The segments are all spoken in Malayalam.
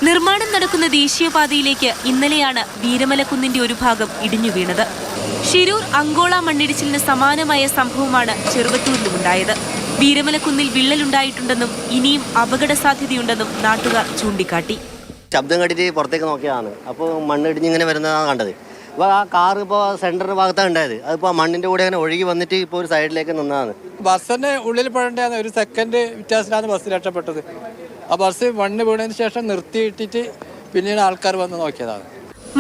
നിർമ്മാണം നടക്കുന്ന ദേശീയപാതയിലേക്ക് ഇന്നലെയാണ് വീരമലക്കുന്നിന്റെ ഒരു ഭാഗം ഇടിഞ്ഞു വീണത്. ഷിരൂർ അങ്കോള മണ്ണിടിച്ചിലിന് സമാനമായ സംഭവമാണ് ചെറുവത്തൂരിലുമുണ്ടായത്. വീരമലക്കുന്നിൽ വിള്ളലുണ്ടായിട്ടുണ്ടെന്നും ഇനിയും അപകട സാധ്യതയുണ്ടെന്നും നാട്ടുകാർ ചൂണ്ടിക്കാട്ടി. ശബ്ദം കേട്ടിട്ട് പുറത്തേക്ക് നോക്കിയതാണ്. അപ്പോൾ മണ്ണിടിഞ്ഞിങ്ങനെ വരുന്നതാണ് കണ്ടത്. അപ്പോൾ ആ കാർ ഇപ്പോൾ സെൻറ്റർ ഭാഗത്താണ് ഉണ്ടായത്. അതിപ്പോൾ മണ്ണിൻ്റെ കൂടെ അങ്ങനെ ഒഴുകി വന്നിട്ട് ഇപ്പോൾ ഒരു സൈഡിലേക്ക് നിന്നതാണ്. ബസ്സിൻ്റെ ഉള്ളിൽ പെടേണ്ടതാണ്. ഒരു സെക്കൻഡ് വ്യത്യാസത്തിലാണ് ബസ് രക്ഷപ്പെട്ടത്. ആ ബസ് മണ്ണ് വീണതിന് ശേഷം നിർത്തിയിട്ടിട്ട് പിന്നീട് ആൾക്കാർ വന്ന് നോക്കിയതാണ്.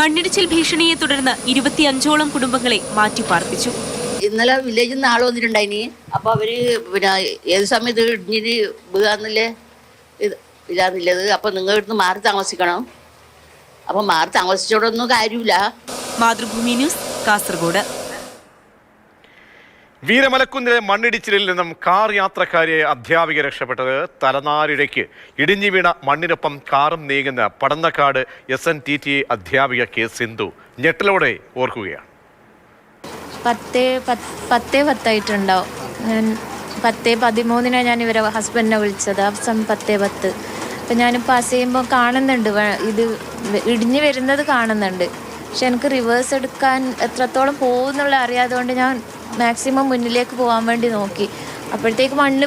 മണ്ണിടിച്ചിൽ ഭീഷണിയെ തുടർന്ന് 25ഓളം കുടുംബങ്ങളെ മാറ്റിപ്പാർപ്പിച്ചു. ഇന്നലെ വില്ലേജിൽ നിന്ന് ആൾ വന്നിട്ടുണ്ടായിനി. അപ്പോൾ അവർ പിന്നെ ഏത് സമയത്ത് ഇടിഞ്ഞിട്ട് വീഴാന്നില്ലേ ഇല്ലാന്നില്ലത്. അപ്പോൾ നിങ്ങൾ ഇവിടുന്ന് മാറി താമസിക്കണം. അപ്പോൾ മാറി താമസിച്ചോടൊന്നും കാര്യമില്ല. മാതൃഭൂമി ന്യൂസ്, കാസർഗോഡ്. വീരമലക്കുന്നിലെ മണ്ണിടിച്ചിലിൽ നിന്നും കാർ യാത്രക്കാരെ അധ്യാപിക രക്ഷപ്പെട്ടത്. തലനാരിഴയ്ക്ക് ഇടിഞ്ഞു വീണ മണ്ണിനൊപ്പം കാറും നീങ്ങുന്ന പടന്നക്കാട് SNTT അധ്യാപിക K. സിന്ധു ഞെട്ടലോടെ ഓർക്കുകയാണ്. 10:10 ഞാൻ 10:13 ഞാൻ ഇവരെ ഹസ്ബൻഡിനെ വിളിച്ചത്. അവസാനം 10:10. അപ്പം ഞാൻ പാസ് ചെയ്യുമ്പോൾ കാണുന്നുണ്ട്, ഇത് ഇടിഞ്ഞു വരുന്നത് കാണുന്നുണ്ട്. പക്ഷെ എനിക്ക് റിവേഴ്സ് എടുക്കാൻ എത്രത്തോളം പോകുന്നുള്ള അറിയാതുകൊണ്ട് ഞാൻ മാക്സിമം മുന്നിലേക്ക് പോകാൻ വേണ്ടി നോക്കി. അപ്പോഴത്തേക്ക് മണ്ണ്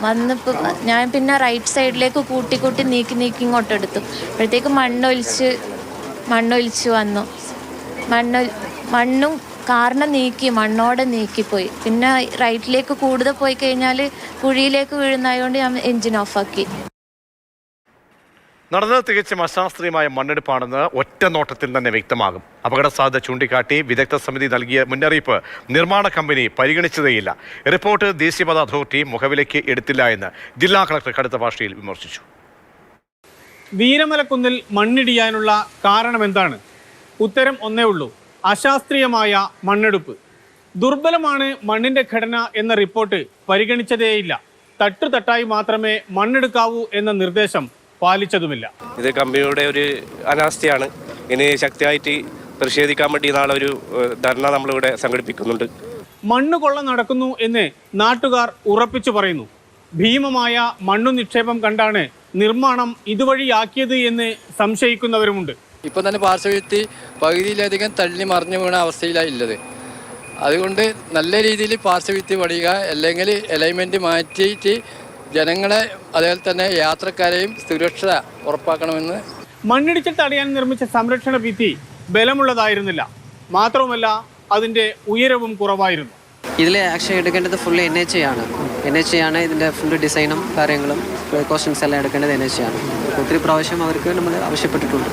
വന്നിപ്പോൾ ഞാൻ പിന്നെ റൈറ്റ് സൈഡിലേക്ക് കൂട്ടി നീക്കി ഇങ്ങോട്ടെടുത്തു. അപ്പോഴത്തേക്ക് മണ്ണൊലിച്ച് വന്നു. മണ്ണും കാറിനെ മണ്ണോടെ നീക്കിപ്പോയി. പിന്നെ റൈറ്റിലേക്ക് കൂടുതൽ പോയി കഴിഞ്ഞാൽ കുഴിയിലേക്ക് വീഴുന്നതുകൊണ്ട് ഞാൻ എൻജിൻ ഓഫാക്കി. നടന്നത് തികച്ചും അശാസ്ത്രീയമായ മണ്ണെടുപ്പാണെന്ന് ഒറ്റ നോട്ടത്തിൽ തന്നെ വ്യക്തമാകും. അപകട സാധ്യത ചൂണ്ടിക്കാട്ടി വിദഗ്ധ സമിതി നൽകിയ മുന്നറിയിപ്പ് നിർമ്മാണ കമ്പനി പരിഗണിച്ചതേയില്ല. റിപ്പോർട്ട് ദേശീയപാത അതോറിറ്റി മുഖവിലേക്ക് എടുത്തില്ല എന്ന് ജില്ലാ കളക്ടർ കടുത്ത ഭാഷയിൽ വിമർശിച്ചു. വീരമലക്കുന്നിൽ മണ്ണിടിയാനുള്ള കാരണമെന്താണ്? ഉത്തരം ഒന്നേ ഉള്ളൂ: അശാസ്ത്രീയമായ മണ്ണെടുപ്പ്. ദുർബലമാണ് മണ്ണിന്റെ ഘടന എന്ന റിപ്പോർട്ട് പരിഗണിച്ചതേയില്ല. തട്ടുതട്ടായി മാത്രമേ മണ്ണെടുക്കാവൂ എന്ന നിർദ്ദേശം പാലിച്ചതുമില്ല. ഇത് കമ്പനിയുടെ ഒരു അനാസ്ഥയാണ്. ഇനി ശക്തിയായിട്ട് പ്രതിഷേധിക്കാൻ വേണ്ടി നാളെ ഒരു ധർണ നമ്മളിവിടെ സംഘടിപ്പിക്കുന്നുണ്ട്. മണ്ണ് കൊള്ള നടക്കുന്നു എന്ന് നാട്ടുകാർ ഉറപ്പിച്ചു പറയുന്നു. ഭീമമായ മണ്ണു നിക്ഷേപം കണ്ടാണ് നിർമ്മാണം ഇതുവഴിയാക്കിയത് എന്ന് സംശയിക്കുന്നവരുമുണ്ട്. ഇപ്പം തന്നെ പാർശ്വഭിത്തി പകുതിയിലധികം തള്ളി മറിഞ്ഞു വീണ അവസ്ഥയിലാണ് ഉള്ളത്. അതുകൊണ്ട് നല്ല രീതിയിൽ പാർശ്വഭിത്തി പണിയുക, അല്ലെങ്കിൽ അലൈൻമെൻറ്റ് മാറ്റിയിട്ട് ജനങ്ങളെ അതേപോലെ തന്നെ യാത്രക്കാരെയും സുരക്ഷ ഉറപ്പാക്കണമെന്ന്. മണ്ണിടിച്ചിൽ തടയാൻ നിർമ്മിച്ച സംരക്ഷണ ഭിത്തി ബലമുള്ളതായിരുന്നില്ല. മാത്രവുമല്ല അതിൻ്റെ ഉയരവും കുറവായിരുന്നു. ഇതിൽ ആക്ഷൻ എടുക്കേണ്ടത് ഫുള്ള് NHA ആണ്. NHA ആണ് ഇതിൻ്റെ ഫുള്ള് ഡിസൈനും കാര്യങ്ങളും പ്രിക്കോഷൻസ് എല്ലാം എടുക്കേണ്ടത് NHA ആണ്. ഒത്തിരി പ്രാവശ്യം അവർക്ക് നമ്മൾ ആവശ്യപ്പെട്ടിട്ടുണ്ട്.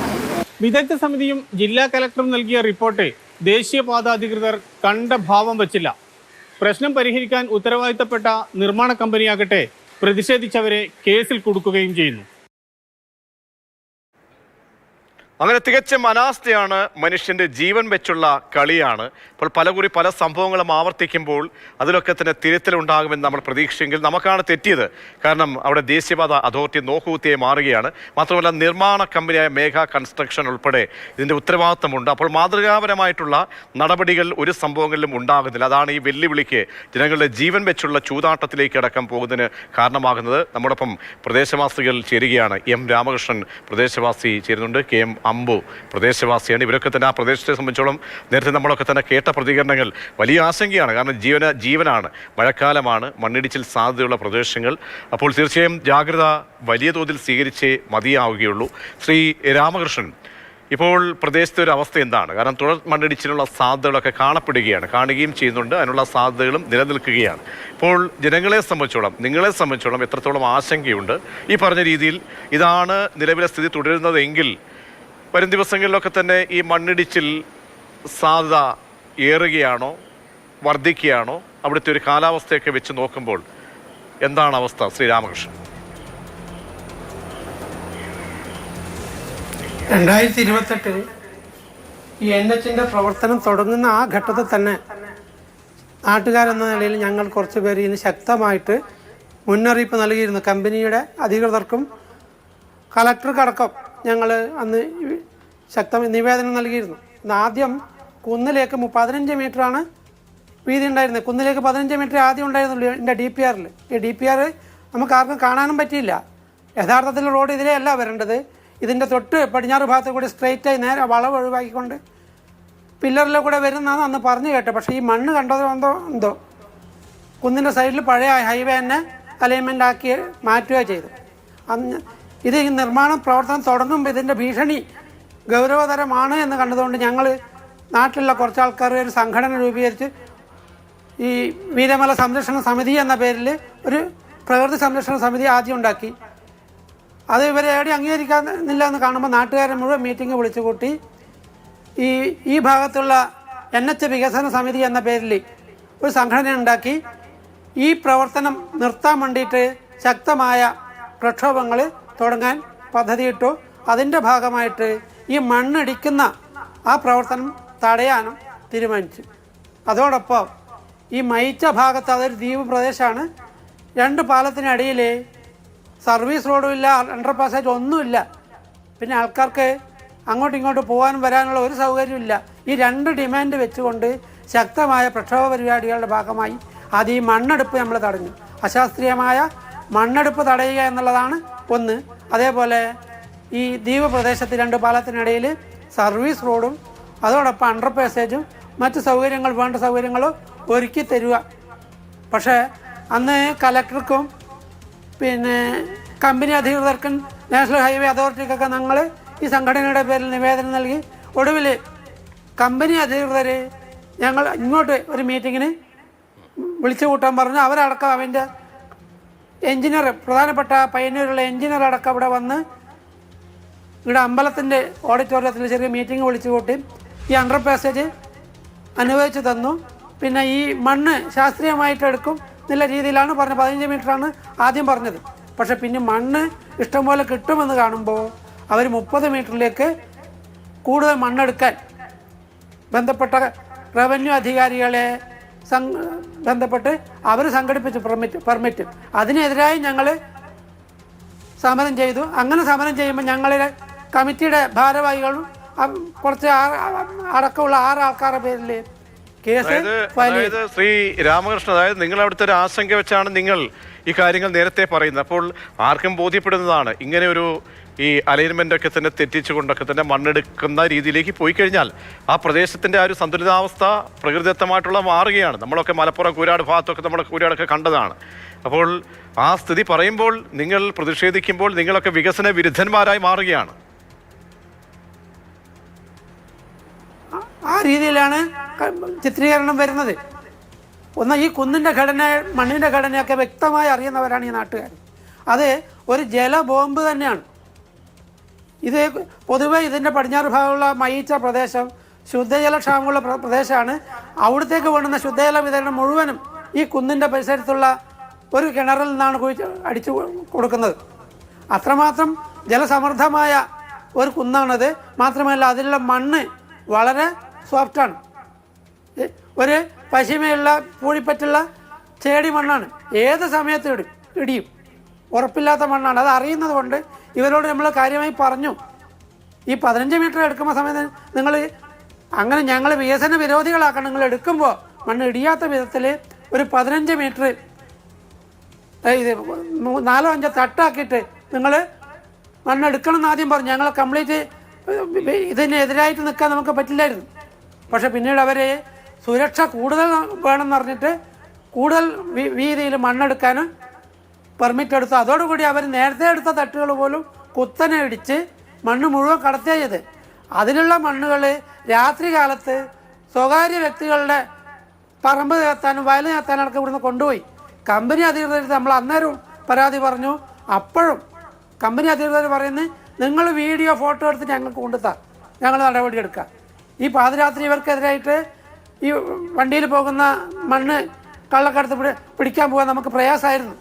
വിദഗ്ധ സമിതിയും ജില്ലാ കലക്ടറും നൽകിയ റിപ്പോർട്ട് ദേശീയപാത അധികൃതർ കണ്ട ഭാവം വച്ചില്ല. പ്രശ്നം പരിഹരിക്കാൻ ഉത്തരവാദിത്തപ്പെട്ട നിർമ്മാണ കമ്പനിയാകട്ടെ പ്രതിഷേധിച്ചവരെ കേസിൽ കൊടുക്കുകയും ചെയ്യുന്നു. അങ്ങനെ തികച്ചും അനാസ്ഥയാണ്, മനുഷ്യൻ്റെ ജീവൻ വെച്ചുള്ള കളിയാണ്. ഇപ്പോൾ പലകുറി പല സംഭവങ്ങളും ആവർത്തിക്കുമ്പോൾ അതിലൊക്കെ തന്നെ തിരുത്തലുണ്ടാകുമെന്ന് നമ്മൾ പ്രതീക്ഷിച്ചെങ്കിൽ നമുക്കാണ് തെറ്റിയത്. കാരണം അവിടെ ദേശീയപാത അതോറിറ്റി നോക്കുകുത്തിയായി മാറുകയാണ്. മാത്രമല്ല നിർമ്മാണ കമ്പനിയായ മേഘ കൺസ്ട്രക്ഷൻ ഉൾപ്പെടെ ഇതിൻ്റെ ഉത്തരവാദിത്തമുണ്ട്. അപ്പോൾ മാതൃകാപരമായിട്ടുള്ള നടപടികൾ ഒരു സംഭവങ്ങളിലും ഉണ്ടാകുന്നില്ല. അതാണ് ഈ വെല്ലുവിളിക്ക്, ജനങ്ങളുടെ ജീവൻ വെച്ചുള്ള ചൂതാട്ടത്തിലേക്ക് അടക്കം പോകുന്നതിന് കാരണമാകുന്നത്. നമ്മോടൊപ്പം പ്രദേശവാസികൾ ചേരുകയാണ്. M. രാമകൃഷ്ണൻ പ്രദേശവാസി ചേരുന്നുണ്ട്. KM അമ്പു പ്രദേശവാസിയാണ്. ഇവരൊക്കെ തന്നെ ആ പ്രദേശത്തെ സംബന്ധിച്ചോളം നേരത്തെ നമ്മളൊക്കെ തന്നെ കേട്ട പ്രതികരണങ്ങൾ വലിയ ആശങ്കയാണ്. കാരണം ജീവനാണ്, മഴക്കാലമാണ്, മണ്ണിടിച്ചിൽ സാധ്യതയുള്ള പ്രദേശങ്ങൾ. അപ്പോൾ തീർച്ചയായും ജാഗ്രത വലിയ തോതിൽ സ്വീകരിച്ചേ മതിയാവുകയുള്ളൂ. ശ്രീ രാമകൃഷ്ണൻ, ഇപ്പോൾ പ്രദേശത്തെ ഒരു അവസ്ഥ എന്താണ്? കാരണം തുടർ മണ്ണിടിച്ചിലുള്ള സാധ്യതകളൊക്കെ കാണുകയും ചെയ്യുന്നുണ്ട്. അതിനുള്ള സാധ്യതകളും നിലനിൽക്കുകയാണ്. ഇപ്പോൾ ജനങ്ങളെ സംബന്ധിച്ചോളം, നിങ്ങളെ സംബന്ധിച്ചോളം എത്രത്തോളം ആശങ്കയുണ്ട്? ഈ പറഞ്ഞ രീതിയിൽ ഇതാണ് നിലവിലെ സ്ഥിതി തുടരുന്നതെങ്കിൽ വരും ദിവസങ്ങളിലൊക്കെ തന്നെ ഈ മണ്ണിടിച്ചിൽ സാധ്യത ഏറുകയാണോ, വർദ്ധിക്കുകയാണോ? അവിടുത്തെ ഒരു കാലാവസ്ഥയൊക്കെ വെച്ച് നോക്കുമ്പോൾ എന്താണ് അവസ്ഥ, ശ്രീരാമകൃഷ്ണൻ? 2028 ഈ NHന്റെ പ്രവർത്തനം തുടങ്ങുന്ന ആ ഘട്ടത്തിൽ തന്നെ നാട്ടുകാരെന്ന നിലയിൽ ഞങ്ങൾ കുറച്ച് പേര് ഇതിന് ശക്തമായിട്ട് മുന്നറിയിപ്പ് നൽകിയിരുന്നു. കമ്പനിയുടെ അധികൃതർക്കും കളക്ടർക്കടക്കം ഞങ്ങൾ അന്ന് ശക്തമായ നിവേദനം നൽകിയിരുന്നു. ആദ്യം കുന്നിലേക്ക് 15 മീറ്ററാണ് വീതി ഉണ്ടായിരുന്നത്. കുന്നിലേക്ക് 15 മീറ്റർ ആദ്യം ഉണ്ടായിരുന്നുള്ളൂ എൻ്റെ DPRൽ. ഈ DPR നമുക്ക് ആർക്കും കാണാനും പറ്റിയില്ല. യഥാർത്ഥത്തിൽ റോഡ് ഇതിലെയല്ല വരേണ്ടത്, ഇതിൻ്റെ തൊട്ട് പടിഞ്ഞാറ് ഭാഗത്ത് കൂടി സ്ട്രെയിറ്റായി നേരെ വളവ് ഒഴിവാക്കിക്കൊണ്ട് പില്ലറിൽ കൂടെ വരുന്നതാണ് അന്ന് പറഞ്ഞു കേട്ടത്. പക്ഷേ ഈ മണ്ണ് കണ്ടതോ എന്തോ കുന്നിൻ്റെ സൈഡിൽ പഴയ ഹൈവേ തന്നെ അലൈൻമെൻ്റ് ആക്കി മാറ്റുകയോ ചെയ്തു. അന്ന് ഇത് ഈ നിർമ്മാണ പ്രവർത്തനം തുടങ്ങുമ്പോൾ ഇതിൻ്റെ ഭീഷണി ഗൗരവതരമാണ് എന്ന് കണ്ടതുകൊണ്ട് ഞങ്ങൾ നാട്ടിലുള്ള കുറച്ച് ആൾക്കാർ ഒരു സംഘടന രൂപീകരിച്ച് ഈ വീരമല സംരക്ഷണ സമിതി എന്ന പേരിൽ ഒരു പ്രകൃതി സംരക്ഷണ സമിതി ആദ്യം ഉണ്ടാക്കി. അത് ഇവരെ എവിടെ അംഗീകരിക്കുന്നില്ല എന്ന് കാണുമ്പോൾ നാട്ടുകാരെ മുഴുവൻ മീറ്റിംഗ് വിളിച്ചു കൂട്ടി ഈ ഭാഗത്തുള്ള NH വികസന സമിതി എന്ന പേരിൽ ഒരു സംഘടന ഉണ്ടാക്കി ഈ പ്രവർത്തനം നിർത്താൻ വേണ്ടിയിട്ട് ശക്തമായ പ്രക്ഷോഭങ്ങൾ തുടങ്ങാൻ പദ്ധതിയിട്ടു. അതിൻ്റെ ഭാഗമായിട്ട് ഈ മണ്ണിടിക്കുന്ന ആ പ്രവർത്തനം തടയാനും തീരുമാനിച്ചു. അതോടൊപ്പം ഈ മയിച്ച ഭാഗത്ത് അതൊരു ദ്വീപ് പ്രദേശമാണ്. 2 പാലത്തിനടിയിൽ സർവീസ് റോഡുമില്ല, അണ്ടർ പാസേജ് ഒന്നുമില്ല. പിന്നെ ആൾക്കാർക്ക് അങ്ങോട്ടും ഇങ്ങോട്ടും പോകാനും വരാനുള്ള ഒരു സൗകര്യമില്ല. ഈ 2 ഡിമാൻഡ് വെച്ചുകൊണ്ട് ശക്തമായ പ്രക്ഷോഭ പരിപാടികളുടെ ഭാഗമായി അത് ഈ മണ്ണെടുപ്പ് നമ്മൾ തടഞ്ഞു. അശാസ്ത്രീയമായ മണ്ണെടുപ്പ് തടയുക എന്നുള്ളതാണ് ഒന്ന്. അതേപോലെ ഈ ദ്വീപ് പ്രദേശത്ത് 2 പാലത്തിനിടയിൽ സർവീസ് റോഡും അതോടൊപ്പം അണ്ടർ പാസേജും മറ്റ് സൗകര്യങ്ങൾ വേണ്ട സൗകര്യങ്ങളും ഒരുക്കി തരിക. പക്ഷേ അന്ന് കലക്ടർക്കും പിന്നെ കമ്പനി അധികൃതർക്കും നാഷണൽ ഹൈവേ അതോറിറ്റിക്കൊക്കെ ഞങ്ങൾ ഈ സംഘടനയുടെ പേരിൽ നിവേദനം നൽകി. ഒടുവിൽ കമ്പനി അധികൃതർ ഞങ്ങൾ ഇങ്ങോട്ട് ഒരു മീറ്റിങ്ങിന് വിളിച്ചു കൂട്ടാൻ പറഞ്ഞു. അവരടക്കം അവൻ്റെ എഞ്ചിനീയർ, പ്രധാനപ്പെട്ട പയ്യന്നൂരുള്ള എഞ്ചിനീയർ അടക്കം ഇവിടെ വന്ന് ഇവിടെ അമ്പലത്തിൻ്റെ ഓഡിറ്റോറിയത്തിൽ ചെറിയ മീറ്റിംഗ് വിളിച്ചു കൂട്ടി ഈ അണ്ടർ പാസേജ് അനുവദിച്ചു തന്നു. പിന്നെ ഈ മണ്ണ് ശാസ്ത്രീയമായിട്ട് എടുക്കും എന്നുള്ള രീതിയിലാണ് പറഞ്ഞത്. 15 മീറ്ററാണ് ആദ്യം പറഞ്ഞത്. പക്ഷേ പിന്നെ മണ്ണ് ഇഷ്ടംപോലെ കിട്ടുമെന്ന് കാണുമ്പോൾ അവർ 30 മീറ്ററിലേക്ക് കൂടുതൽ മണ്ണെടുക്കാൻ ബന്ധപ്പെട്ട റവന്യൂ അധികാരികളെ ബന്ധപ്പെട്ട് അവർ സംഘടിപ്പിച്ചു പെർമിറ്റ്. അതിനെതിരായി ഞങ്ങൾ സമരം ചെയ്തു. അങ്ങനെ സമരം ചെയ്യുമ്പോൾ ഞങ്ങളുടെ കമ്മിറ്റിയുടെ ഭാരവാഹികളും കുറച്ച് അടക്കമുള്ള 6 ആൾക്കാരുടെ പേരിൽ കേസ് ഫയൽ ചെയ്തു. ശ്രീ രാമകൃഷ്ണൻ, അതായത് നിങ്ങൾ അവിടുത്തെ ഒരു ആശങ്ക വെച്ചാണ് നിങ്ങൾ ഈ കാര്യങ്ങൾ നേരത്തെ പറയുന്നത്. അപ്പോൾ ആർക്കും ബോധ്യപ്പെടുന്നതാണ് ഇങ്ങനെ ഒരു ഈ അലൈൻമെൻ്റ് ഒക്കെ തന്നെ തെറ്റിച്ചുകൊണ്ടൊക്കെ തന്നെ മണ്ണെടുക്കുന്ന രീതിയിലേക്ക് പോയി കഴിഞ്ഞാൽ ആ പ്രദേശത്തിൻ്റെ ആ ഒരു സന്തുലിതാവസ്ഥ പ്രകൃതിദത്തമായിട്ടുള്ള മാറുകയാണ്. നമ്മളൊക്കെ മലപ്പുറം കൂരാട് ഭാഗത്തൊക്കെ നമ്മുടെ കൂരാടൊക്കെ കണ്ടതാണ്. അപ്പോൾ ആ സ്ഥിതി പറയുമ്പോൾ നിങ്ങൾ പ്രതിഷേധിക്കുമ്പോൾ നിങ്ങളൊക്കെ വികസന വിരുദ്ധന്മാരായി മാറുകയാണ്. ആ രീതിയിലാണ് ചിത്രീകരണം വരുന്നത്. ഒന്ന് ഈ കുന്നിൻ്റെ ഘടന, മണ്ണിൻ്റെ ഘടനയൊക്കെ വ്യക്തമായി അറിയുന്നവരാണ് ഈ നാട്ടുകാർ. അത് ഒരു ജലബോംബ് തന്നെയാണ്. ഇത് പൊതുവെ ഇതിൻ്റെ പടിഞ്ഞാറ് ഭാഗമുള്ള മയിച്ച പ്രദേശം ശുദ്ധജലക്ഷാമമുള്ള പ്രദേശമാണ്. അവിടത്തേക്ക് വേണ്ടുന്ന ശുദ്ധജല വിതരണം മുഴുവനും ഈ കുന്നിൻ്റെ പരിസരത്തുള്ള ഒരു കിണറിൽ നിന്നാണ് അടിച്ചു കൊടുക്കുന്നത്. അത്രമാത്രം ജലസമൃദ്ധമായ ഒരു കുന്നാണത്. മാത്രമല്ല അതിലുള്ള മണ്ണ് വളരെ സോഫ്റ്റാണ്. ഒരു പശിമയുള്ള പൂഴിപ്പറ്റുള്ള ചേടി മണ്ണാണ്. ഏത് സമയത്തും ഇടിയും. ഉറപ്പില്ലാത്ത മണ്ണാണ്. അത് അറിയുന്നത് കൊണ്ട് ഇവരോട് നമ്മൾ കാര്യമായി പറഞ്ഞു, ഈ 15 മീറ്റർ എടുക്കുമ്പോൾ സമയത്ത് നിങ്ങൾ അങ്ങനെ ഞങ്ങൾ വികസന വിരോധികളാക്കണം. നിങ്ങൾ എടുക്കുമ്പോൾ മണ്ണ് ഇടിയാത്ത വിധത്തിൽ ഒരു 15 മീറ്റർ ഇത് 4-5 തട്ടാക്കിയിട്ട് നിങ്ങൾ മണ്ണെടുക്കണം എന്ന് ആദ്യം പറഞ്ഞു. ഞങ്ങൾ കംപ്ലീറ്റ് ഇതിനെതിരായിട്ട് നിൽക്കാൻ നമുക്ക് പറ്റില്ലായിരുന്നു. പക്ഷെ പിന്നീട് അവർ സുരക്ഷ കൂടുതൽ വേണമെന്ന് പറഞ്ഞിട്ട് കൂടുതൽ വീതിയിൽ മണ്ണെടുക്കാൻ പെർമിറ്റ് എടുത്തു. അതോടുകൂടി അവർ നേരത്തെ എടുത്ത തട്ടുകൾ പോലും കുത്തനെ ഇടിച്ച് മണ്ണ് മുഴുവൻ കടത്തിയത്. അതിലുള്ള മണ്ണുകൾ രാത്രി കാലത്ത് സ്വകാര്യ വ്യക്തികളുടെ പറമ്പ് നികത്താനും വയൽ നികത്താനൊക്കെ ഇവിടുന്ന് കൊണ്ടുപോയി. കമ്പനി അധികൃതർ നമ്മൾ അന്നേരം പരാതി പറഞ്ഞു. അപ്പോഴും കമ്പനി അധികൃതർ പറയുന്നത് നിങ്ങൾ വീഡിയോ ഫോട്ടോ എടുത്ത് ഞങ്ങൾക്ക് കൊണ്ടുത്താം, ഞങ്ങൾ നടപടിയെടുക്കാം. ഈ പാതിരാത്രി ഇവർക്കെതിരായിട്ട് ഈ വണ്ടിയിൽ പോകുന്ന മണ്ണ് കള്ളക്കടത്ത് പിടിക്കാൻ പോകാൻ നമുക്ക് പ്രയാസമായിരുന്നു.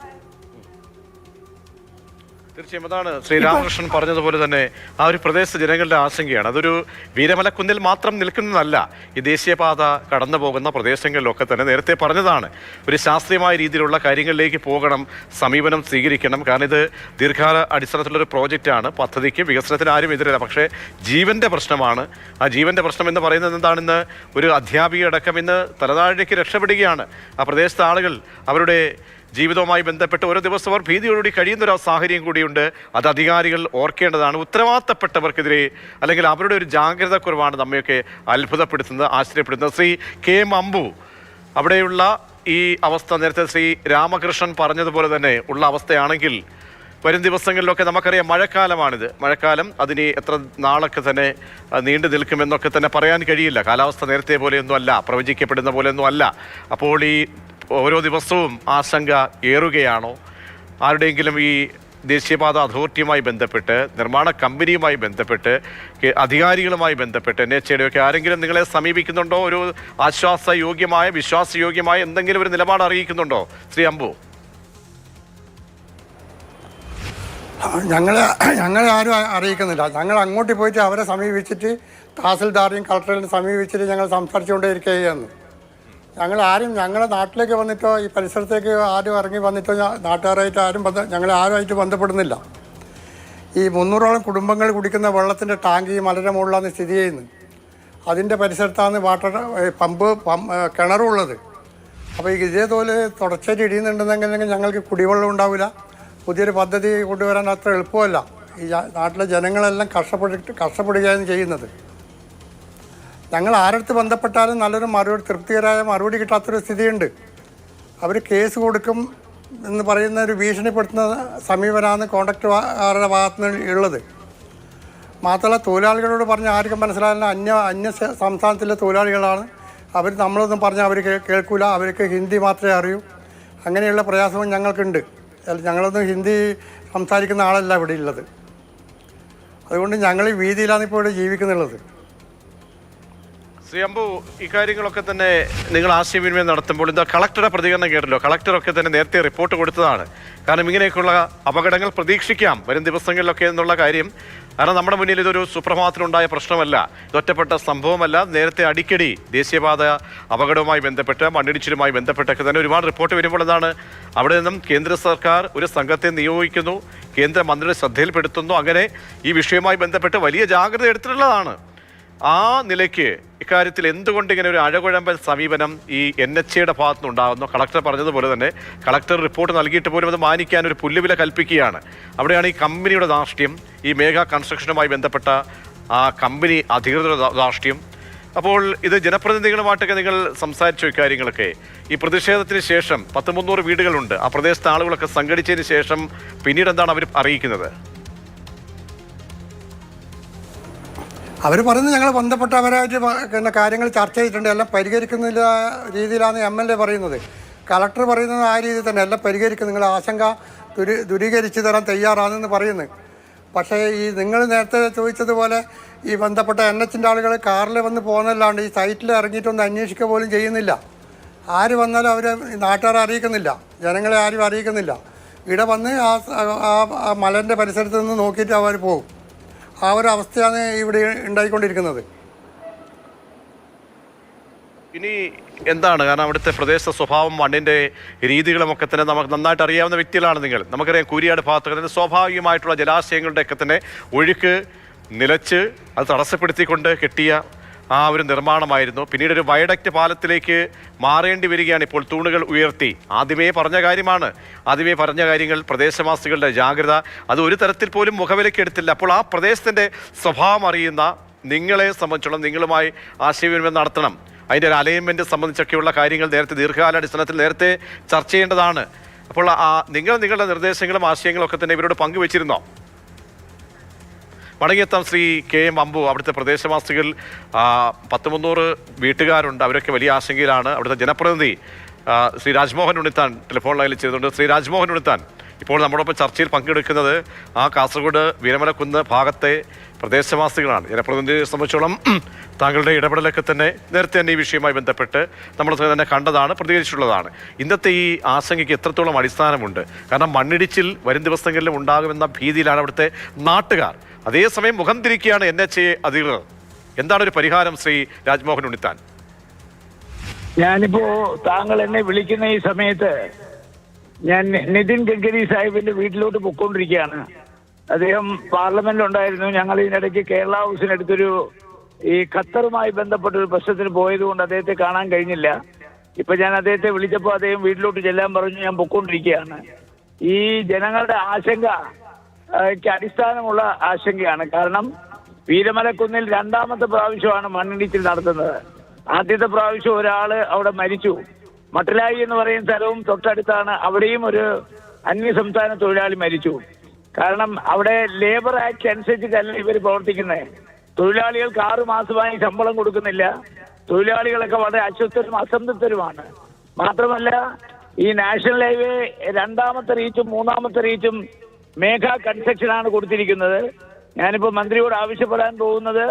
തീർച്ചയായും അതാണ് ശ്രീരാമകൃഷ്ണൻ പറഞ്ഞതുപോലെ തന്നെ ആ ഒരു പ്രദേശ ജനങ്ങളുടെ ആശങ്കയാണ്. അതൊരു വീരമലക്കുന്നിൽ മാത്രം നിൽക്കുന്നതല്ല, ഈ ദേശീയപാത കടന്നു പോകുന്ന പ്രദേശങ്ങളിലൊക്കെ തന്നെ നേരത്തെ പറഞ്ഞതാണ്. ഒരു ശാസ്ത്രീയമായ രീതിയിലുള്ള കാര്യങ്ങളിലേക്ക് പോകണം, സമീപനം സ്വീകരിക്കണം. കാരണം ഇത് ദീർഘകാല അടിസ്ഥാനത്തിലുള്ളൊരു പ്രോജക്റ്റാണ്. പദ്ധതിക്ക് വികസനത്തിന് ആരും എതിരല്ല. പക്ഷേ ജീവൻ്റെ പ്രശ്നമാണ്. ആ ജീവൻ്റെ പ്രശ്നം എന്ന് പറയുന്നത് എന്താണെന്ന് ഒരു അധ്യാപിക അടക്കം ഇന്ന് തലതാഴേക്ക് രക്ഷപ്പെടുകയാണ്. ആ പ്രദേശത്തെ ആളുകൾ അവരുടെ ജീവിതവുമായി ബന്ധപ്പെട്ട് ഓരോ ദിവസം അവർ ഭീതിയോടുകൂടി കഴിയുന്നൊരു സാഹചര്യം കൂടിയുണ്ട്. അത് അധികാരികൾ ഓർക്കേണ്ടതാണ്. ഉത്തരവാദിത്തപ്പെട്ടവർക്കെതിരെ അല്ലെങ്കിൽ അവരുടെ ഒരു ജാഗ്രത കുറവാണ് നമ്മയൊക്കെ അത്ഭുതപ്പെടുത്തുന്നത്, ആശ്ചര്യപ്പെടുത്തുന്നത്. ശ്രീ കെ എം അമ്പു, അവിടെയുള്ള ഈ അവസ്ഥ നേരത്തെ ശ്രീ രാമകൃഷ്ണൻ പറഞ്ഞതുപോലെ തന്നെ ഉള്ള അവസ്ഥയാണെങ്കിൽ വരും ദിവസങ്ങളിലൊക്കെ നമുക്കറിയാം മഴക്കാലമാണിത്. മഴക്കാലം അതിന് എത്ര നാളൊക്കെ തന്നെ നീണ്ടു നിൽക്കുമെന്നൊക്കെ തന്നെ പറയാൻ കഴിയില്ല. കാലാവസ്ഥ നേരത്തെ പോലെയൊന്നും അല്ല, പ്രവചിക്കപ്പെടുന്ന പോലെയൊന്നും അല്ല. അപ്പോൾ ഈ ഓരോ ദിവസവും ആശങ്ക ഏറുകയാണോ? ആരുടെയെങ്കിലും ഈ ദേശീയപാത അതോറിറ്റിയുമായി ബന്ധപ്പെട്ട്, നിർമ്മാണ കമ്പനിയുമായി ബന്ധപ്പെട്ട്, അധികാരികളുമായി ബന്ധപ്പെട്ട് NHAയുടെയൊക്കെ ആരെങ്കിലും നിങ്ങളെ സമീപിക്കുന്നുണ്ടോ? ഒരു ആശ്വാസയോഗ്യമായ, വിശ്വാസയോഗ്യമായ എന്തെങ്കിലും ഒരു നിലപാട് അറിയിക്കുന്നുണ്ടോ ശ്രീ അമ്പു? ഞങ്ങളെ ആരും അറിയിക്കുന്നില്ല. ഞങ്ങൾ അങ്ങോട്ട് പോയിട്ട് അവരെ സമീപിച്ചിട്ട് തഹസിൽദാരെയും കളക്ടറേയും സമീപിച്ചിട്ട് ഞങ്ങൾ സംസാരിച്ചുകൊണ്ടേയിരിക്കുകയാണ്. ഞങ്ങളുടെ നാട്ടിലേക്ക് വന്നിട്ടോ ഈ പരിസരത്തേക്ക് ആരും ഇറങ്ങി വന്നിട്ടോ നാട്ടുകാരായിട്ട് ഞങ്ങളെ ആരുമായിട്ട് ബന്ധപ്പെടുന്നില്ല. ഈ 300ഓളം കുടുംബങ്ങൾ കുടിക്കുന്ന വെള്ളത്തിൻ്റെ ടാങ്ക് ഈ മലയുടെ മുകളിലാണ് സ്ഥിതി ചെയ്യുന്നത്. അതിൻ്റെ പരിസരത്താണ് കിണറുള്ളത്. അപ്പോൾ ഇതേപോലെ തുടർച്ചയായിട്ട് ഇടിയുന്നുണ്ടെന്നെങ്കിൽ ഞങ്ങൾക്ക് കുടിവെള്ളം ഉണ്ടാവില്ല. പുതിയൊരു പദ്ധതി കൊണ്ടുവരാൻ അത്ര എളുപ്പമല്ല. ഈ നാട്ടിലെ ജനങ്ങളെല്ലാം കഷ്ടപ്പെടുകയാണ് ചെയ്യുന്നത്. ഞങ്ങൾ ആരടുത്ത് ബന്ധപ്പെട്ടാലും നല്ലൊരു തൃപ്തികരമായ മറുപടി കിട്ടാത്തൊരു സ്ഥിതിയുണ്ട്. അവർ കേസ് കൊടുക്കും എന്ന് പറയുന്ന ഒരു ഭീഷണിപ്പെടുത്തുന്ന സമീപനമാണ് കോൺട്രാക്ടറുടെ ഭാഗത്തു നിന്ന് ഉള്ളത്. മാത്രമല്ല തൊഴിലാളികളോട് പറഞ്ഞാൽ ആർക്കും മനസ്സിലാകുന്ന അന്യ സംസ്ഥാനത്തിലെ തൊഴിലാളികളാണ്. അവർ നമ്മളൊന്നും പറഞ്ഞാൽ അവർ കേൾക്കൂല, അവർക്ക് ഹിന്ദി മാത്രമേ അറിയൂ. അങ്ങനെയുള്ള പ്രയാസവും ഞങ്ങൾക്കുണ്ട്. ഞങ്ങളൊന്നും ഹിന്ദി സംസാരിക്കുന്ന ആളല്ല ഇവിടെ ഉള്ളത്. അതുകൊണ്ട് ഞങ്ങൾ ഈ വീതിയിലാണ് ഇപ്പോൾ ഇവിടെ ജീവിക്കുന്നുള്ളത്. ശ്രീ അമ്പു, ഇക്കാര്യങ്ങളൊക്കെ തന്നെ നിങ്ങൾ ആശയവിനിമയം നടത്തുമ്പോൾ എന്താ കളക്ടറുടെ പ്രതികരണം കേട്ടല്ലോ? കളക്ടറൊക്കെ തന്നെ നേരത്തെ റിപ്പോർട്ട് കൊടുത്തതാണ്. കാരണം ഇങ്ങനെയൊക്കെയുള്ള അപകടങ്ങൾ പ്രതീക്ഷിക്കാം വരും ദിവസങ്ങളിലൊക്കെ എന്നുള്ള കാര്യം. കാരണം നമ്മുടെ മുന്നിൽ ഇതൊരു സുപ്രഭാതത്തിലുണ്ടായ പ്രശ്നമല്ല, ഇതൊറ്റപ്പെട്ട സംഭവമല്ല. നേരത്തെ അടിക്കടി ദേശീയപാത അപകടവുമായി ബന്ധപ്പെട്ട്, മണ്ണിടിച്ചിലുമായി ബന്ധപ്പെട്ടൊക്കെ തന്നെ ഒരുപാട് റിപ്പോർട്ട് വരുമ്പോൾ എന്താണ്, അവിടെ നിന്നും കേന്ദ്ര സർക്കാർ ഒരു സംഘത്തെ നിയോഗിക്കുന്നു, കേന്ദ്രമന്ത്രിയുടെ ശ്രദ്ധയിൽപ്പെടുത്തുന്നു. അങ്ങനെ ഈ വിഷയവുമായി ബന്ധപ്പെട്ട് വലിയ ജാഗ്രത എടുത്തിട്ടുള്ളതാണ്. ആ നിലയ്ക്ക് ഇക്കാര്യത്തിൽ എന്തുകൊണ്ട് ഇങ്ങനെ ഒരു അഴകുഴമ്പൻ സമീപനം ഈ NHAയുടെ ഭാഗത്തുനിന്ന് ഉണ്ടാകുന്നു? കളക്ടർ പറഞ്ഞതുപോലെ തന്നെ കളക്ടർ റിപ്പോർട്ട് നൽകിയിട്ട് പോലും അത് മാനിക്കാൻ ഒരു പുല്ലുവില കൽപ്പിക്കുകയാണ്. അവിടെയാണ് ഈ കമ്പനിയുടെ ധാർഷ്ട്യം, ഈ മേഘ കൺസ്ട്രക്ഷനുമായി ബന്ധപ്പെട്ട ആ കമ്പനി അധികൃതരുടെ ധാർഷ്ട്യം. അപ്പോൾ ഇത് ജനപ്രതിനിധികളുമായിട്ടൊക്കെ നിങ്ങൾ സംസാരിച്ചു ഇക്കാര്യങ്ങളൊക്കെ? ഈ പ്രതിഷേധത്തിന് ശേഷം 300 വീടുകളുണ്ട്, ആ പ്രദേശത്തെ ആളുകളൊക്കെ സംഘടിച്ചതിന് ശേഷം പിന്നീട് എന്താണ് അവർ അറിയിക്കുന്നത്? അവർ പറയുന്നത് ഞങ്ങൾ ബന്ധപ്പെട്ടവരായിട്ട് കാര്യങ്ങൾ ചർച്ച ചെയ്തിട്ടുണ്ട്, എല്ലാം പരിഹരിക്കുന്ന രീതിയിലാണ് MLA പറയുന്നത്. കളക്ടർ പറയുന്നത് ആ രീതിയിൽ തന്നെ എല്ലാം പരിഹരിക്കും, നിങ്ങൾ ആശങ്ക ദൂരീകരിച്ച് തരാൻ തയ്യാറാണെന്ന് പറയുന്നത്. പക്ഷേ ഈ നിങ്ങൾ നേരത്തെ ചോദിച്ചതുപോലെ ഈ ബന്ധപ്പെട്ട NHന്റെ ആളുകൾ കാറിൽ വന്ന് പോകുന്നതല്ലാണ്ട് ഈ സൈറ്റിൽ ഇറങ്ങിയിട്ടൊന്നും അന്വേഷിക്കുക പോലും ചെയ്യുന്നില്ല. ആര് വന്നാലും അവരെ നാട്ടുകാരെ അറിയിക്കുന്നില്ല, ജനങ്ങളെ ആരും അറിയിക്കുന്നില്ല. ഇവിടെ വന്ന് ആ മലൻ്റെ പരിസരത്ത് നിന്ന് നോക്കിയിട്ട് അവർ പോകും. ആ ഒരു അവസ്ഥയാണ് ഇവിടെ ഉണ്ടായിക്കൊണ്ടിരിക്കുന്നത്. ഇനി എന്താണ്, കാരണം അവിടുത്തെ പ്രദേശ സ്വഭാവം, മണ്ണിൻ്റെ രീതികളുമൊക്കെ തന്നെ നമുക്ക് നന്നായിട്ട് അറിയാവുന്ന വ്യക്തികളാണ് നിങ്ങൾ. നമുക്കറിയാം കൂരിയാട് ഭാഗത്തൊക്കെ തന്നെ സ്വാഭാവികമായിട്ടുള്ള ജലാശയങ്ങളുടെയൊക്കെ തന്നെ ഒഴുക്ക് നിലച്ച് അത് തടസ്സപ്പെടുത്തിക്കൊണ്ട് കെട്ടിയ ആ ഒരു നിർമ്മാണമായിരുന്നു. പിന്നീട് ഒരു വയഡക്റ്റ് പാലത്തിലേക്ക് മാറേണ്ടി വരികയാണ് ഇപ്പോൾ, തൂണുകൾ ഉയർത്തി. ആദ്യമേ പറഞ്ഞ കാര്യങ്ങൾ, പ്രദേശവാസികളുടെ ജാഗ്രത, അത് ഒരു തരത്തിൽ പോലും മുഖവിലയ്ക്ക് എടുത്തില്ല. അപ്പോൾ ആ പ്രദേശത്തിൻ്റെ സ്വഭാവം അറിയുന്ന നിങ്ങളെ സംബന്ധിച്ചുള്ള, നിങ്ങളുമായി ആശയവിനിമയം നടത്തണം. അതിൻ്റെ ഒരു അലൈൻമെൻറ്റ് സംബന്ധിച്ചൊക്കെയുള്ള കാര്യങ്ങൾ നേരത്തെ ദീർഘകാലാടിസ്ഥാനത്തിൽ നേരത്തെ ചർച്ച ചെയ്യേണ്ടതാണ്. അപ്പോൾ നിങ്ങളുടെ നിർദ്ദേശങ്ങളും ആശയങ്ങളും ഒക്കെ തന്നെ ഇവരോട് പങ്കുവച്ചിരുന്നോ? മടങ്ങിയെത്താം ശ്രീ കെ എം അമ്പു. അവിടുത്തെ പ്രദേശവാസികൾ 300 വീട്ടുകാരുണ്ട്, അവരൊക്കെ വലിയ ആശങ്കയിലാണ്. അവിടുത്തെ ജനപ്രതിനിധി ശ്രീ രാജ്മോഹൻ ഉണ്ണിത്താൻ ടെലിഫോൺ ലൈനിൽ ചെയ്തുകൊണ്ട്. ശ്രീ രാജ്മോഹൻ ഉണ്ണിത്താൻ, ഇപ്പോൾ നമ്മളോടൊപ്പം ചർച്ചയിൽ പങ്കെടുക്കുന്നത് കാസർഗോഡ് വീരമലക്കുന്ന് ഭാഗത്തെ പ്രദേശവാസികളാണ്. ജനപ്രതിനിധിയെ സംബന്ധിച്ചോളം താങ്കളുടെ ഇടപെടലൊക്കെ തന്നെ നേരത്തെ തന്നെ ഈ വിഷയവുമായി ബന്ധപ്പെട്ട് നമ്മൾ തന്നെ കണ്ടതാണ്, പ്രതികരിച്ചിട്ടുള്ളതാണ്. ഇന്നത്തെ ഈ ആശങ്കയ്ക്ക് എത്രത്തോളം അടിസ്ഥാനമുണ്ട്? കാരണം മണ്ണിടിച്ചിൽ വരും ദിവസങ്ങളിലും ഉണ്ടാകുമെന്ന ഭീതിയിലാണ് അവിടുത്തെ നാട്ടുകാർ. അതേസമയം മുഖം തിരിക്കുകയാണ് NHA അധികൃതർ. എന്താണ് ഒരു പരിഹാരം ശ്രീ രാജ്മോഹൻ ഉണ്ണിത്താൻ? ഞാനിപ്പോ താങ്കൾ എന്നെ വിളിക്കുന്ന ഈ സമയത്ത് ഞാൻ നിതിൻ ഗഡ്കരി സാഹിബിന്റെ വീട്ടിലോട്ട് പൊയ്ക്കൊണ്ടിരിക്കുകയാണ്. അദ്ദേഹം പാർലമെന്റിലുണ്ടായിരുന്നു. ഞങ്ങൾ ഇതിനിടയ്ക്ക് കേരള ഹൗസിനടുത്തൊരു ഈ ഖത്തറുമായി ബന്ധപ്പെട്ട ഒരു പ്രശ്നത്തിന് പോയത് കൊണ്ട് അദ്ദേഹത്തെ കാണാൻ കഴിഞ്ഞില്ല. ഇപ്പൊ ഞാൻ അദ്ദേഹത്തെ വിളിച്ചപ്പോൾ അദ്ദേഹം വീട്ടിലോട്ട് ചെല്ലാൻ പറഞ്ഞു, ഞാൻ പൊക്കോണ്ടിരിക്കുകയാണ്. ഈ ജനങ്ങളുടെ ആശങ്കയ്ക്ക് അടിസ്ഥാനമുള്ള ആശങ്കയാണ്. കാരണം വീരമലക്കുന്നിൽ രണ്ടാമത്തെ പ്രാവശ്യമാണ് മണ്ണിടിച്ചിൽ നടത്തുന്നത്. ആദ്യത്തെ പ്രാവശ്യം ഒരാള് അവിടെ മരിച്ചു. മട്ടലായി എന്ന് പറയുന്ന സ്ഥലവും തൊട്ടടുത്താണ്. അവിടെയും ഒരു അന്യസംസ്ഥാന തൊഴിലാളി മരിച്ചു. കാരണം അവിടെ ലേബർ ആക്ട് അനുസരിച്ചിട്ടല്ല ഇവർ പ്രവർത്തിക്കുന്നത്. തൊഴിലാളികൾക്ക് 6 മാസമായി ശമ്പളം കൊടുക്കുന്നില്ല. തൊഴിലാളികളൊക്കെ വളരെ അസ്വസ്ഥരും അസംതൃപ്തരുമാണ്. മാത്രമല്ല ഈ നാഷണൽ ഹൈവേ 2ാമത്തെ റീച്ചും 3ാമത്തെ റീച്ചും മേഘ കൺസ്ട്രക്ഷനാണ് കൊടുത്തിരിക്കുന്നത്. ഞാനിപ്പോൾ മന്ത്രിയോട് ആവശ്യപ്പെടാൻ പോകുന്നത്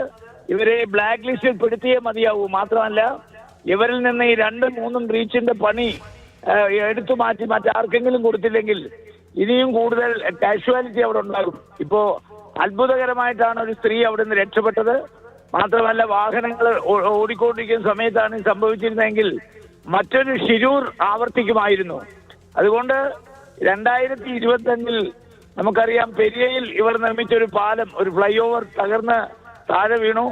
ഇവരെ ബ്ലാക്ക് ലിസ്റ്റിൽ പെടുത്തിയേ മതിയാവൂ. മാത്രമല്ല ഇവരിൽ നിന്ന് ഈ 2ഉം 3ഉം റീച്ചിന്റെ പണി എടുത്തു മാറ്റി മറ്റാർക്കെങ്കിലും കൊടുത്തില്ലെങ്കിൽ ഇനിയും കൂടുതൽ കാഷ്വാലിറ്റി അവിടെ ഉണ്ടാകും. ഇപ്പോ അത്ഭുതകരമായിട്ടാണ് ഒരു സ്ത്രീ അവിടെ നിന്ന് രക്ഷപ്പെട്ടത്. മാത്രമല്ല വാഹനങ്ങൾ ഓടിക്കൊണ്ടിരിക്കുന്ന സമയത്താണ് സംഭവിച്ചിരുന്നെങ്കിൽ മറ്റൊരു ശിരൂർ ആവർത്തിക്കുമായിരുന്നു. അതുകൊണ്ട് 2025 നമുക്കറിയാം പെരിയയിൽ ഇവർ നിർമ്മിച്ചൊരു പാലം, ഒരു ഫ്ലൈ ഓവർ തകർന്ന് താഴെ വീണു.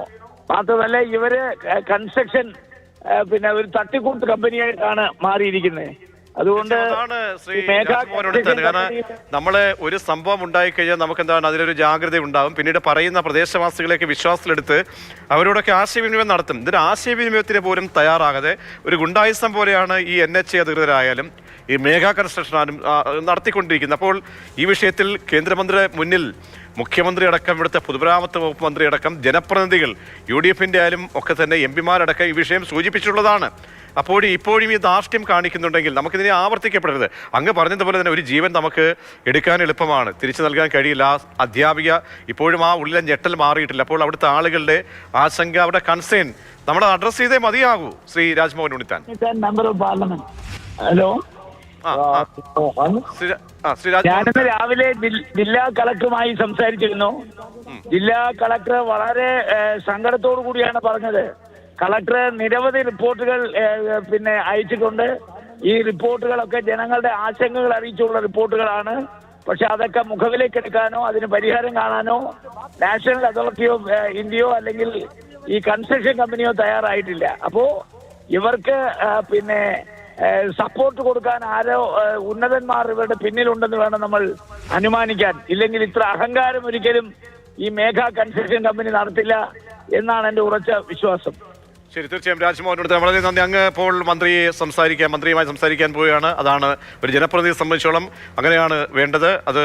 മാത്രമല്ല ഇവര് കൺസ്ട്രക്ഷൻ പിന്നെ ഒരു തട്ടിക്കൂട്ട് കമ്പനിയായിട്ടാണ് മാറിയിരിക്കുന്നത്. അതുകൊണ്ട് കാരണം നമ്മള് ഒരു സംഭവം ഉണ്ടായിക്കഴിഞ്ഞാൽ നമുക്ക് എന്താണ് അതിലൊരു ജാഗ്രത ഉണ്ടാവും. പിന്നീട് പറയുന്ന പ്രദേശവാസികളെയൊക്കെ വിശ്വാസത്തിലെടുത്ത് അവരോടൊക്കെ ആശയവിനിമയം നടത്തും. ഇതിന് ആശയവിനിമയത്തിന് പോലും തയ്യാറാകാതെ ഒരു ഗുണ്ടായിസം പോലെയാണ് ഈ NHA അധികൃതരായാലും ഈ മേഘ കൺസ്ട്രക്ഷനാലും നടത്തിക്കൊണ്ടിരിക്കുന്നത്. അപ്പോൾ ഈ വിഷയത്തിൽ കേന്ദ്രമന്ത്രിയുടെ മുന്നിൽ മുഖ്യമന്ത്രി അടക്കം, ഇവിടുത്തെ പൊതുമരാമത്ത് വകുപ്പ് മന്ത്രി അടക്കം, ജനപ്രതിനിധികൾ UDFന്റെ ആയാലും ഒക്കെ തന്നെ MP-മാരടക്കം ഈ വിഷയം സൂചിപ്പിച്ചിട്ടുള്ളതാണ്. അപ്പോൾ ഇപ്പോഴും ഈ ധാർഷ്ട്യം കാണിക്കുന്നുണ്ടെങ്കിൽ നമുക്കിതിനെ ആവർത്തിക്കപ്പെടരുത്. അങ്ങ് പറഞ്ഞതുപോലെ തന്നെ ഒരു ജീവൻ നമുക്ക് എടുക്കാൻ എളുപ്പമാണ്, തിരിച്ചു നൽകാൻ കഴിയില്ല. ആ അധ്യാപിക ഇപ്പോഴും ആ ഉള്ളിലെ ഞെട്ടൽ മാറിയിട്ടില്ല. അപ്പോൾ അവിടുത്തെ ആളുകളുടെ ആശങ്ക, അവരുടെ കൺസേൺ നമ്മൾ അഡ്രസ് ചെയ്തേ മതിയാകൂ. ശ്രീ രാജ്മോഹൻ ഉണ്ണിത്താൻ. ഹലോ, ഞാനിന്ന് രാവിലെ ജില്ലാ കളക്ടറുമായി സംസാരിച്ചിരുന്നു. ജില്ലാ കളക്ടർ വളരെ സങ്കടത്തോടു കൂടിയാണ് പറഞ്ഞത്. കളക്ടർ നിരവധി റിപ്പോർട്ടുകൾ പിന്നെ അയച്ചിട്ടുണ്ട്. ഈ റിപ്പോർട്ടുകളൊക്കെ ജനങ്ങളുടെ ആശങ്കകൾ അറിയിച്ചുള്ള റിപ്പോർട്ടുകളാണ്. പക്ഷെ അതൊക്കെ മുഖവിലേക്ക് എടുക്കാനോ അതിന് പരിഹാരം കാണാനോ നാഷണൽ അതോറിറ്റി ഓഫ് ഇന്ത്യയോ അല്ലെങ്കിൽ ഈ കൺസ്ട്രക്ഷൻ കമ്പനിയോ തയ്യാറായിട്ടില്ല. അപ്പോ ഇവർക്ക് പിന്നെ സപ്പോർട്ട് കൊടുക്കാൻ ആരോ ഉന്നതന്മാർ ഇവരുടെ പിന്നിലുണ്ടെന്ന് വേണം നമ്മൾ അനുമാനിക്കാൻ. ഇല്ലെങ്കിൽ ഇത്ര അഹങ്കാരം ഒരിക്കലും ഈ മേഘ കൺസ്ട്രക്ഷൻ കമ്പനി നടത്തില്ല എന്നാണ് എൻ്റെ ഉറച്ച വിശ്വാസം. ശരി, തീർച്ചയായും രാജ്മോഹനോട് വളരെ നന്ദി. അങ്ങ് ഇപ്പോൾ മന്ത്രിയുമായി സംസാരിക്കാൻ പോവുകയാണ്. അതാണ് ഒരു ജനപ്രതിനിധിയെ സംബന്ധിച്ചോളം അങ്ങനെയാണ് വേണ്ടത്. അത്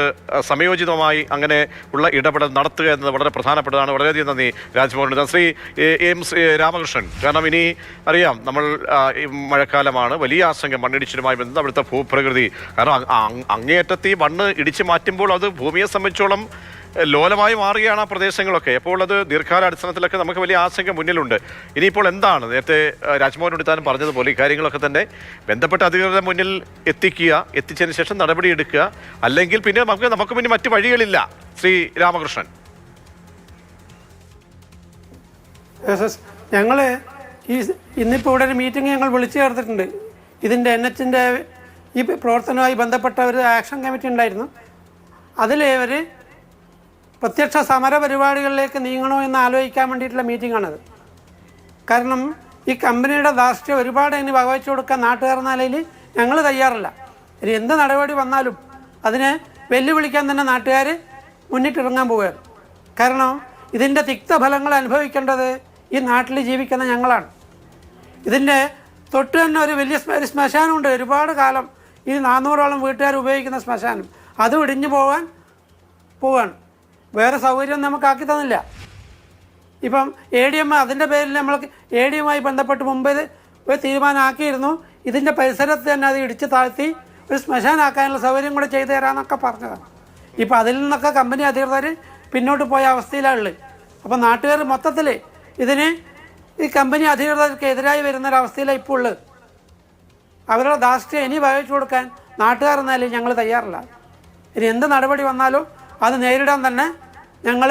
സമയോചിതമായി അങ്ങനെ ഉള്ള ഇടപെടൽ നടത്തുക എന്നത് വളരെ പ്രധാനപ്പെട്ടതാണ്. വളരെയധികം നന്ദി രാജ്മോഹൻ. ശ്രീ രാമകൃഷ്ണൻ, കാരണം ഇനി അറിയാം നമ്മൾ ഈ മഴക്കാലമാണ്, വലിയ ആശങ്ക മണ്ണിടിച്ചിലുമായി ബന്ധം അവിടുത്തെ ഭൂപ്രകൃതി. കാരണം അങ്ങേയറ്റത്ത് ഈ മണ്ണ് ഇടിച്ചു മാറ്റുമ്പോൾ അത് ഭൂമിയെ സംബന്ധിച്ചോളം ലോലമായി മാറുകയാണ് ആ പ്രദേശങ്ങളൊക്കെ. അപ്പോൾ അത് ദീർഘകാല അടിസ്ഥാനത്തിലൊക്കെ നമുക്ക് വലിയ ആശങ്ക മുന്നിലുണ്ട്. ഇനിയിപ്പോൾ എന്താണ്, നേരത്തെ രാജ്മോഹൻ ഉണ്ണിത്താൻ പറഞ്ഞതുപോലെ ഈ കാര്യങ്ങളൊക്കെ തന്നെ ബന്ധപ്പെട്ട അധികൃതരുടെ മുന്നിൽ എത്തിച്ചതിന് ശേഷം നടപടിയെടുക്കുക. അല്ലെങ്കിൽ പിന്നെ നമുക്ക് പിന്നെ മറ്റു വഴികളില്ല. ശ്രീ രാമകൃഷ്ണൻ. ഞങ്ങൾ ഇന്നിപ്പോൾ ഇവിടെ ഒരു മീറ്റിംഗ് ഞങ്ങൾ വിളിച്ചു ചേർത്തിട്ടുണ്ട്. ഇതിൻ്റെ NHന്റെ ഈ പ്രവർത്തനവുമായി ബന്ധപ്പെട്ട ഒരു ആക്ഷൻ കമ്മിറ്റി ഉണ്ടായിരുന്നു. അതിൽ ഇവർ പ്രത്യക്ഷ സമര പരിപാടികളിലേക്ക് നീങ്ങണോ എന്ന് ആലോചിക്കാൻ വേണ്ടിയിട്ടുള്ള മീറ്റിംഗാണത്. കാരണം ഈ കമ്പനിയുടെ ധാർഷ്ട്യം ഒരുപാട് ഇനി വകവച്ചു കൊടുക്കാൻ നാട്ടുകാരെന്ന നിലയിൽ ഞങ്ങൾ തയ്യാറല്ല. ഇനി എന്ത് നടപടി വന്നാലും അതിനെ വെല്ലുവിളിക്കാൻ തന്നെ നാട്ടുകാർ മുന്നിട്ടിറങ്ങാൻ പോവുകയാണ്. കാരണം ഇതിൻ്റെ തിക്തഫലങ്ങൾ അനുഭവിക്കേണ്ടത് ഈ നാട്ടിൽ ജീവിക്കുന്ന ഞങ്ങളാണ്. ഇതിൻ്റെ തൊട്ട് തന്നെ ഒരു വലിയ ശ്മശാനമുണ്ട്. ഒരുപാട് കാലം ഈ 400ഓളം വീട്ടുകാർ ഉപയോഗിക്കുന്ന ശ്മശാനം, അത് ഇടിഞ്ഞു പോവാണ്. വേറെ സൗകര്യം നമുക്കാക്കി തന്നില്ല. ഇപ്പം ADM അതിൻ്റെ പേരിൽ നമ്മൾ ADMമായി ബന്ധപ്പെട്ട് മുമ്പ് ഒരു തീരുമാനമാക്കിയിരുന്നു. ഇതിൻ്റെ പരിസരത്ത് തന്നെ അത് ഇടിച്ച് താഴ്ത്തി ഒരു ശ്മശാനാക്കാനുള്ള സൗകര്യം കൂടെ ചെയ്തു തരാമെന്നൊക്കെ പറഞ്ഞതാണ്. ഇപ്പം അതിൽ നിന്നൊക്കെ കമ്പനി അധികൃതർ പിന്നോട്ട് പോയ അവസ്ഥയിലാണുള്ളത്. അപ്പം നാട്ടുകാർ മൊത്തത്തിൽ ഇതിന് ഈ കമ്പനി അധികൃതർക്ക് എതിരായി വരുന്നൊരവസ്ഥയിലാണ് ഇപ്പോൾ ഉള്ളത്. അവരുടെ ധാർഷ്ട്യം ഇനി വഹിച്ചു കൊടുക്കാൻ നാട്ടുകാർ എന്നാലും ഞങ്ങൾ തയ്യാറല്ല. ഇനി എന്ത് നടപടി വന്നാലും അത് നേരിടാൻ തന്നെ ഞങ്ങൾ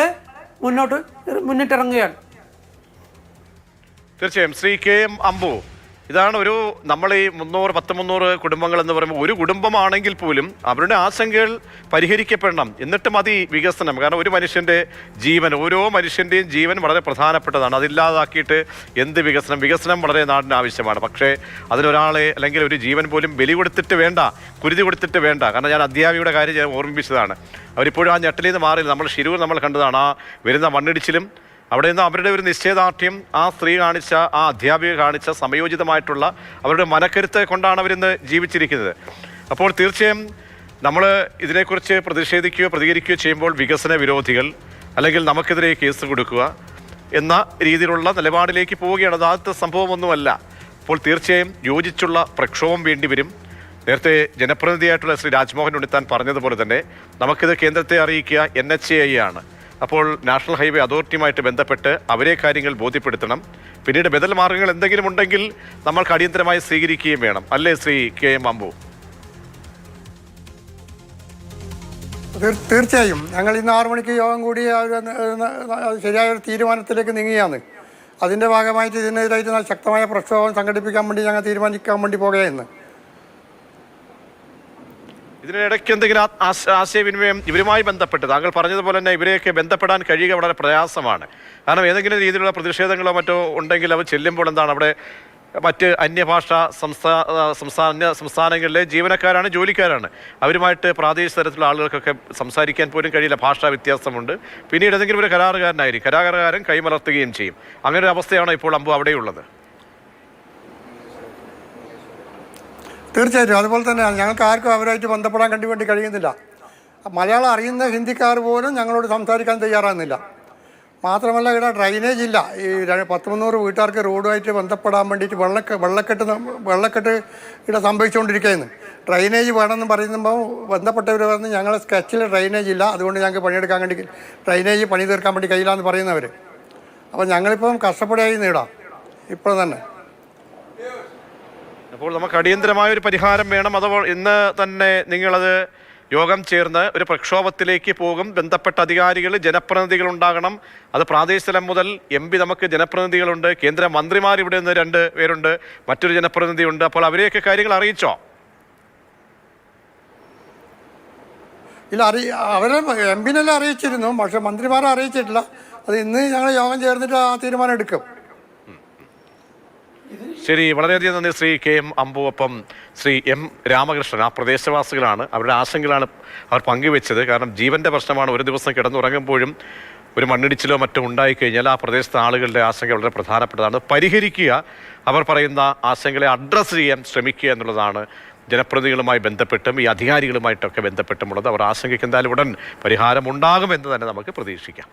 മുന്നിട്ടിറങ്ങുകയാണ്. തീർച്ചയായും. ശ്രീ KM അമ്പു, ഇതാണ് നമ്മൾ ഈ 300 കുടുംബങ്ങൾ എന്ന് പറയുമ്പോൾ ഒരു കുടുംബമാണെങ്കിൽ പോലും അവരുടെ ആശങ്കകൾ പരിഹരിക്കപ്പെടണം. എന്നിട്ട് മതി വികസനം. കാരണം ഒരു മനുഷ്യൻ്റെ ജീവൻ, ഓരോ മനുഷ്യൻ്റെയും ജീവൻ വളരെ പ്രധാനപ്പെട്ടതാണ്. അതില്ലാതാക്കിയിട്ട് എന്ത് വികസനം? വികസനം വളരെ നാടിന് ആവശ്യമാണ്. പക്ഷേ അതിനൊരാളെ അല്ലെങ്കിൽ ഒരു ജീവൻ പോലും ബലി കൊടുത്തിട്ട് വേണ്ട, കുരുതി കൊടുത്തിട്ട് വേണ്ട. കാരണം ഞാൻ അധ്യാപികയുടെ കാര്യം ഞാൻ ഓർമ്മിപ്പിച്ചതാണ്. അവരിപ്പോഴും ആ ഞെട്ടലിൽ നിന്ന് മാറില്ല. നമ്മൾ ശിരൂർ നമ്മൾ കണ്ടതാണ്. ആ വരുന്ന മണ്ണിടിച്ചിലും അവിടെ നിന്ന് അവരുടെ ഒരു നിശ്ചയദാർഢ്യം, ആ സ്ത്രീ കാണിച്ച, ആ അധ്യാപിക കാണിച്ച സമയോചിതമായിട്ടുള്ള അവരുടെ മനക്കരുത്ത് കൊണ്ടാണ് അവരിന്ന് ജീവിച്ചിരിക്കുന്നത്. അപ്പോൾ തീർച്ചയായും നമ്മൾ ഇതിനെക്കുറിച്ച് പ്രതിഷേധിക്കുകയോ പ്രതികരിക്കുകയോ ചെയ്യുമ്പോൾ വികസന വിരോധികൾ അല്ലെങ്കിൽ നമുക്കെതിരെ കേസ് കൊടുക്കുക എന്ന രീതിയിലുള്ള നിലപാടിലേക്ക് പോവുകയാണ്. അത് ആദ്യത്തെ സംഭവമൊന്നുമല്ല. അപ്പോൾ തീർച്ചയായും യോജിച്ചുള്ള പ്രക്ഷോഭം വേണ്ടിവരും. നേരത്തെ ജനപ്രതിനിധിയായിട്ടുള്ള ശ്രീ രാജ്മോഹൻ ഉണ്ണിത്താൻ പറഞ്ഞതുപോലെ തന്നെ നമുക്കിത് കേന്ദ്രത്തെ അറിയിക്കുക NHAI ആണ്. അപ്പോൾ നാഷണൽ ഹൈവേ അതോറിറ്റിയുമായിട്ട് ബന്ധപ്പെട്ട് അവരെ കാര്യങ്ങൾ ബോധ്യപ്പെടുത്തണം. പിന്നീട് ബദൽ മാർഗങ്ങൾ എന്തെങ്കിലും ഉണ്ടെങ്കിൽ നമ്മൾക്ക് അടിയന്തരമായി സ്വീകരിക്കുകയും വേണം. അല്ലേ ശ്രീ KM അമ്പു? തീർച്ചയായും ഞങ്ങൾ ഇന്ന് 6 മണിക്ക് യോഗം കൂടി ശരിയായ ഒരു തീരുമാനത്തിലേക്ക് നീങ്ങിയാണ്. അതിൻ്റെ ഭാഗമായിട്ട് ഇതിനെതിരായിട്ട് ശക്തമായ പ്രക്ഷോഭം സംഘടിപ്പിക്കാൻ വേണ്ടി ഞങ്ങൾ തീരുമാനിക്കാൻ വേണ്ടി പോകുകയെന്ന്. ഇതിനിടയ്ക്ക് എന്തെങ്കിലും ആശയവിനിമയം ഇവരുമായി ബന്ധപ്പെട്ട് താങ്കൾ പറഞ്ഞതുപോലെ തന്നെ ഇവരെയൊക്കെ ബന്ധപ്പെടാൻ കഴിയുക വളരെ പ്രയാസമാണ്. കാരണം ഏതെങ്കിലും രീതിയിലുള്ള പ്രതിഷേധങ്ങളോ മറ്റോ ഉണ്ടെങ്കിൽ അവർ ചെല്ലുമ്പോൾ എന്താണ് അവിടെ മറ്റ് അന്യഭാഷാ സംസ്ഥാനങ്ങളിലെ ജീവനക്കാരാണ്, ജോലിക്കാരാണ്. അവരുമായിട്ട് പ്രാദേശിക തരത്തിലുള്ള ആളുകൾക്കൊക്കെ സംസാരിക്കാൻ പോലും കഴിയില്ല. ഭാഷാ വ്യത്യാസമുണ്ട്. പിന്നീട് ഏതെങ്കിലും ഒരു കരാറുകാരനായിരിക്കും, കരാറുകാരൻ കൈമലർത്തുകയും ചെയ്യും. അങ്ങനെ ഒരു അവസ്ഥയാണോ ഇപ്പോൾ അമ്പു അവിടെയുള്ളത്? തീർച്ചയായിട്ടും അതുപോലെ തന്നെയാണ്. ഞങ്ങൾക്ക് ആർക്കും അവരായിട്ട് ബന്ധപ്പെടാൻ വേണ്ടി കഴിയുന്നില്ല. മലയാളം അറിയുന്ന ഹിന്ദിക്കാർ പോലും ഞങ്ങളോട് സംസാരിക്കാൻ തയ്യാറാകുന്നില്ല. മാത്രമല്ല ഇവിടെ ഡ്രൈനേജ് ഇല്ല. ഈ 100-300 വീട്ടുകാർക്ക് റോഡുമായിട്ട് ബന്ധപ്പെടാൻ വേണ്ടിയിട്ട് വെള്ളക്കെട്ട് ഇവിടെ സംഭവിച്ചുകൊണ്ടിരിക്കുകയെന്ന്. ഡ്രൈനേജ് വേണമെന്ന് പറയുമ്പോൾ ബന്ധപ്പെട്ടവർ പറഞ്ഞ് ഞങ്ങളെ സ്കെച്ചിൽ ഡ്രൈനേജ് ഇല്ല, അതുകൊണ്ട് ഞങ്ങൾക്ക് പണിയെടുക്കാൻ വേണ്ടി ഡ്രൈനേജ് പണി തീർക്കാൻ വേണ്ടി കഴിയില്ല എന്ന് പറയുന്നവർ. അപ്പോൾ ഞങ്ങളിപ്പം കഷ്ടപ്പെടായി നേടാം ഇപ്പോൾ തന്നെ. അപ്പോൾ നമുക്ക് അടിയന്തരമായ ഒരു പരിഹാരം വേണം. അത് ഇന്ന് തന്നെ നിങ്ങളത് യോഗം ചേർന്ന് ഒരു പ്രക്ഷോഭത്തിലേക്ക് പോകും. ബന്ധപ്പെട്ട അധികാരികൾ, ജനപ്രതിനിധികൾ ഉണ്ടാകണം. അത് പ്രാദേശിക തലം മുതൽ MP നമുക്ക് ജനപ്രതിനിധികളുണ്ട്, കേന്ദ്ര മന്ത്രിമാർ ഇവിടെ നിന്ന് 2 പേരുണ്ട്, മറ്റൊരു ജനപ്രതിനിധി ഉണ്ട്. അപ്പോൾ അവരെയൊക്കെ കാര്യങ്ങൾ അറിയിച്ചോ? ഇല്ല, അവരെ MP-നെല്ലാം അറിയിച്ചിരുന്നു, പക്ഷേ മന്ത്രിമാരെ അറിയിച്ചിട്ടില്ല. അത് ഇന്ന് ഞങ്ങൾ യോഗം ചേർന്നിട്ട് ആ തീരുമാനം എടുക്കും. ശരി, വളരെയധികം നന്ദി ശ്രീ KM അമ്പു. ഒപ്പം ശ്രീ M രാമകൃഷ്ണൻ, ആ പ്രദേശവാസികളാണ്, അവരുടെ ആശങ്കകളാണ് അവർ പങ്കുവെച്ചത്. കാരണം ജീവന്റെ പ്രശ്നമാണ്. ഒരു ദിവസം കിടന്നുറങ്ങുമ്പോഴും ഒരു മണ്ണിടിച്ചിലോ മറ്റോ ഉണ്ടായിക്കഴിഞ്ഞാൽ ആ പ്രദേശത്തെ ആളുകളുടെ ആശങ്ക വളരെ പ്രധാനപ്പെട്ടതാണ്. പരിഹരിക്കുക, അവർ പറയുന്ന ആശങ്കകളെ അഡ്രസ്സ് ചെയ്യാൻ ശ്രമിക്കുക എന്നുള്ളതാണ് ജനപ്രതിനിധികളുമായി ബന്ധപ്പെട്ടും ഈ അധികാരികളുമായിട്ടൊക്കെ ബന്ധപ്പെട്ടുമുള്ളത്. അവർ ആശങ്കയ്ക്ക് എന്തായാലും ഉടൻ പരിഹാരം ഉണ്ടാകുമെന്ന് തന്നെ നമുക്ക് പ്രതീക്ഷിക്കാം.